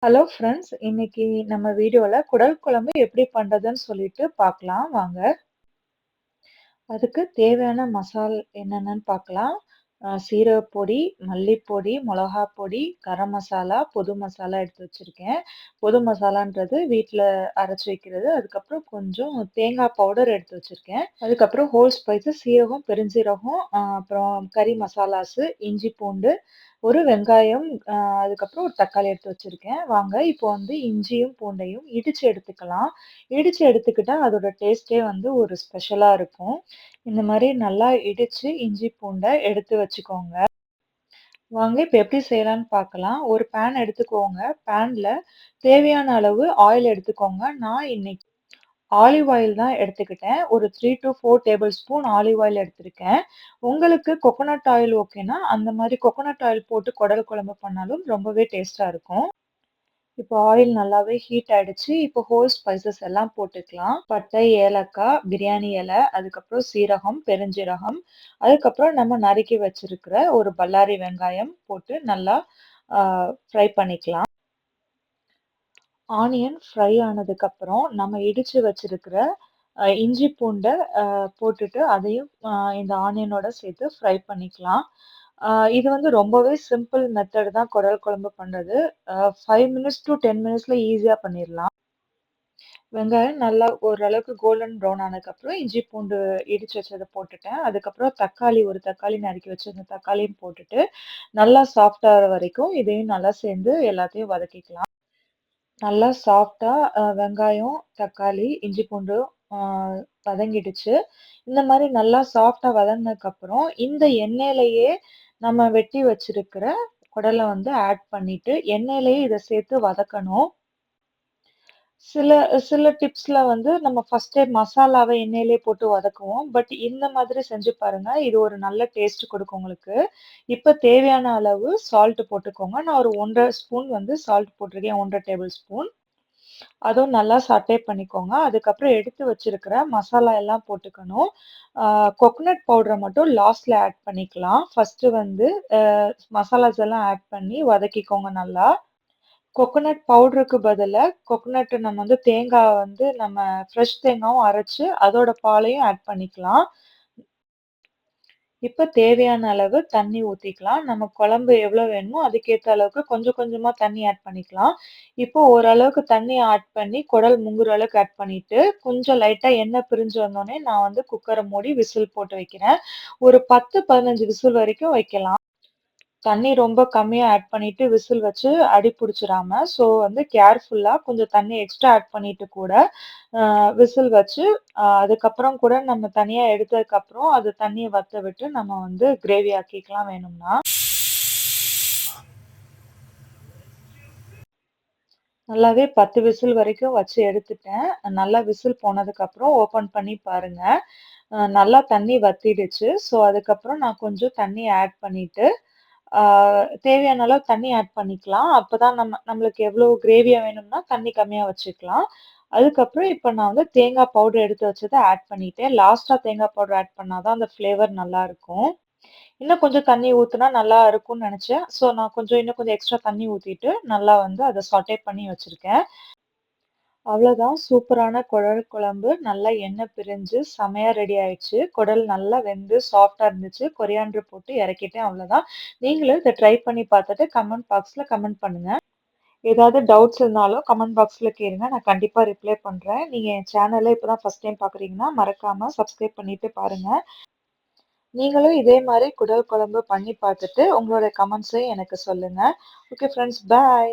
Hello friends. இன்னைக்கு நம்ம வீடியோல குடல் குழம்பு எப்படி பண்றதுன்னு சொல்லிட்டு பார்க்கலாம் வாங்க. அதுக்கு தேவையான என்னென்னன்னு பார்க்கலாம். சீரகப் பொடி, மல்லிப்பொடி, மிளகாப் பொடி, கரம் மசாலா, பொது மசாலா எடுத்து வச்சிருக்கேன். பொது மசாலான்றது வீட்ல அரைச்சு வைக்கிறது. அதுக்கப்புறம் கொஞ்சம் தேங்காய் பவுடர் எடுத்து வச்சிருக்கேன். அதுக்கப்புறம் ஹோல் ஸ்பைசஸ் சீரகம், பெருஞ்சீரகம், அப்புறம் கறி மசாலாஸு, இஞ்சி, பூண்டு, ஒரு வெங்காயம், அதுக்கப்புறம் ஒரு தக்காளி எடுத்து வச்சிருக்கேன். வாங்க இப்போ வந்து இஞ்சியும், பூண்டையும் இடிச்சு எடுத்துக்கலாம். இடிச்சு எடுத்துக்கிட்டா அதோட டேஸ்ட்டே வந்து ஒரு ஸ்பெஷலா இருக்கும். இந்த மாரி நல்லா இடிச்சு இஞ்சி, பூண்ட எடுத்து வச்சுக்கோங்க. வாங்க இப்ப எப்படி செய்யலான்னு பார்க்கலாம். ஒரு பேன் எடுத்துக்கோங்க. பேன்ல தேவையான அளவு ஆயில் எடுத்துக்கோங்க. நான் இன்னைக்கு ஆலிவ் ஆயில் தான் எடுத்துக்கிட்டேன். ஒரு 3 to 4 tablespoon olive oil எடுத்திருக்கேன். உங்களுக்கு கோகோனட் ஆயில் ஓகேன்னா, அந்த மாரி கோகோனட் ஆயில் போட்டு குடல் குழம்பு பண்ணாலும் ரொம்பவே டேஸ்ட்டா இருக்கும். இப்போ ஆயில் நல்லாவே ஹீட் ஆயிடுச்சு. இப்போ ஹோல் ஸ்பைசஸ் எல்லாம் போட்டுக்கலாம். பட்டை, ஏலக்காய், பிரியாணி இலை, அதுக்கப்புறம் சீரகம், பெருஞ்சீரகம், அதுக்கப்புறம் நம்ம நறுக்கி வச்சிருக்கிற ஒரு பல்லாரி வெங்காயம் போட்டு நல்லா ஃப்ரை பண்ணிக்கலாம். ஆனியன் ஃப்ரை ஆனதுக்கப்புறம் நம்ம இடிச்சு வச்சிருக்கிற இஞ்சி பூண்ட போட்டுட்டு அதையும் இந்த ஆனியனோட சேர்த்து ஃப்ரை பண்ணிக்கலாம். இது வந்து ரொம்பவே சிம்பிள் மெத்தட் தான் குடல் குழம்பு பண்றது. 5 மினிட்ஸ் டூ 10 மினிட்ஸ்ல ஈஸியா பண்ணிரலாம். வெங்காயம் நல்லா ஓரளவுக்கு கோல்டன் ப்ரவுன் ஆனதுக்கப்புறம் இஞ்சி பூண்டு இடிச்சு வச்சத போட்டுட்டேன். அதுக்கப்புறம் ஒரு தக்காளி நறுக்கி வச்சிருந்த தக்காளியும் போட்டுட்டு, நல்லா சாஃப்ட் ஆகுற வரைக்கும் இதையும் நல்லா சேர்ந்து எல்லாத்தையும் வதக்கிக்கலாம். நல்லா சாஃப்ட்டா வெங்காயம், தக்காளி, இஞ்சி பூண்டு ஆ வதங்கிடுச்சு. இந்த மாரி நல்லா சாஃப்ட்டா வதங்குனதுக்கப்புறம், இந்த எண்ணெயிலேயே நம்ம வெட்டி வச்சிருக்கிற குடல வந்து ஆட் பண்ணிட்டு, எண்ணெயிலேயே இத சேர்த்து வதக்கணும். சில சில டிப்ஸ்ல வந்து நம்ம ஃபர்ஸ்ட்டே மசாலாவ எண்ணெயிலேயே போட்டு வதக்குவோம். பட் இந்த மாதிரி செஞ்சு பாருங்க. இது ஒரு நல்ல டேஸ்ட் குடுக்கும் உங்களுக்கு. இப்ப தேவையான அளவு சால்ட் போட்டுக்கோங்க. நான் ஒரு 1 1/2 ஸ்பூன் வந்து சால்ட் போட்டிருக்கேன். 1 1/2 டேபிள் ஸ்பூன். அதுவும் நல்லா சாட்டே பண்ணிக்கோங்க. அதுக்கப்புறம் எடுத்து வச்சிருக்கிற மசாலா எல்லாம் போட்டுக்கணும். ஆ கோகனட் பவுடர மட்டும் லாஸ்ட்ல ஆட் பண்ணிக்கலாம். ஃபர்ஸ்ட்டு வந்து மசாலாஸ் எல்லாம் ஆட் பண்ணி வதக்கிக்கோங்க நல்லா. கோகனட் பவுடருக்கு பதிலா நம்ம வந்து தேங்காய் வந்து நம்ம ஃப்ரெஷ் தேங்காவும் அரைச்சு அதோட பாலையும் ஆட் பண்ணிக்கலாம். இப்ப தேவையான அளவு தண்ணி ஊத்திக்கலாம். நம்ம குழம்பு எவ்வளோ வேணுமோ அதுக்கேத்த அளவுக்கு கொஞ்சம் கொஞ்சமா தண்ணி ஆட் பண்ணிக்கலாம். இப்போ ஓரளவுக்கு தண்ணி ஆட் பண்ணி குடல் முங்குற அளவுக்கு ஆட் பண்ணிட்டு, கொஞ்சம் லைட்டா எண்ணெய் பிரிஞ்சு வந்தோனே நான் வந்து குக்கர மூடி விசில் போட்டு வைக்கிறேன். ஒரு 10, 15 விசில் வரைக்கும் வைக்கலாம். தண்ணி ரொம்ப கம்மியா ஆட் பண்ணிட்டு விசில் வச்சு அடி புடிச்சிராம, ஸோ வந்து கேர்ஃபுல்லா கொஞ்சம் தண்ணி எக்ஸ்ட்ரா ஆட் பண்ணிட்டு கூட விசில் வச்சு அதுக்கப்புறம் கூட நம்ம தனியா எடுத்ததுக்கப்புறம் அது தண்ணிய வத்த விட்டு நம்ம வந்து கிரேவி ஆக்கிக்கலாம் வேணும்னா. நல்லாவே 10 விசில் வரைக்கும் வச்சு எடுத்துட்டேன். நல்லா விசில் போனதுக்கப்புறம் ஓப்பன் பண்ணி பாருங்க. நல்லா தண்ணி வத்திடுச்சு. ஸோ அதுக்கப்புறம் நான் கொஞ்சம் தண்ணி ஆட் பண்ணிட்டு ஆ தேவையான அளவு தண்ணி ஆட் பண்ணிக்கலாம். அப்பதான் நம்மளுக்கு எவ்வளோ கிரேவியா வேணும்னா தண்ணி கம்மியா வச்சுக்கலாம். அதுக்கப்புறம் இப்ப நான் வந்து தேங்காய் பவுடர் எடுத்து வச்சத ஆட் பண்ணிட்டேன். லாஸ்ட்டா தேங்காய் பவுடர் ஆட் பண்ணா தான் அந்த ஃப்ளேவர் நல்லாருக்கும். இன்னும் கொஞ்சம் தண்ணி ஊத்துனா நல்லா இருக்கும்னு நெனச்சேன். ஸோ நான் இன்னும் கொஞ்சம் எக்ஸ்ட்ரா தண்ணி ஊத்திட்டு நல்லா வந்து அத சாட்டே பண்ணி வச்சிருக்கேன். அவ்வளோதான் சூப்பரான குடல் குழம்பு. நல்லா எண்ணெய் பிரிஞ்சு செமையா ரெடி ஆயிடுச்சு. குடல் நல்லா வெந்து சாஃப்ட்டா இருந்துச்சு. கொரியாண்டர் போட்டு இறக்கிட்டேன் அவ்வளோதான். நீங்களும் இத ட்ரை பண்ணி பார்த்துட்டு கமெண்ட் பாக்ஸ்ல கமெண்ட் பண்ணுங்க. ஏதாவது டவுட்ஸ் இருந்தாலும் கமெண்ட் பாக்ஸ்ல கேளுங்க. நான் கண்டிப்பா ரிப்ளை பண்றேன். நீங்க என் சேனல இப்ப தான் ஃபர்ஸ்ட் டைம் பார்க்குறீங்கன்னா, மறக்காம சப்ஸ்கிரைப் பண்ணிட்டு பாருங்க. நீங்களும் இதே மாரி குடல் குழம்பு பண்ணி பார்த்துட்டு உங்களோட கமெண்ட்ஸையும் எனக்கு சொல்லுங்க. Okay friends bye.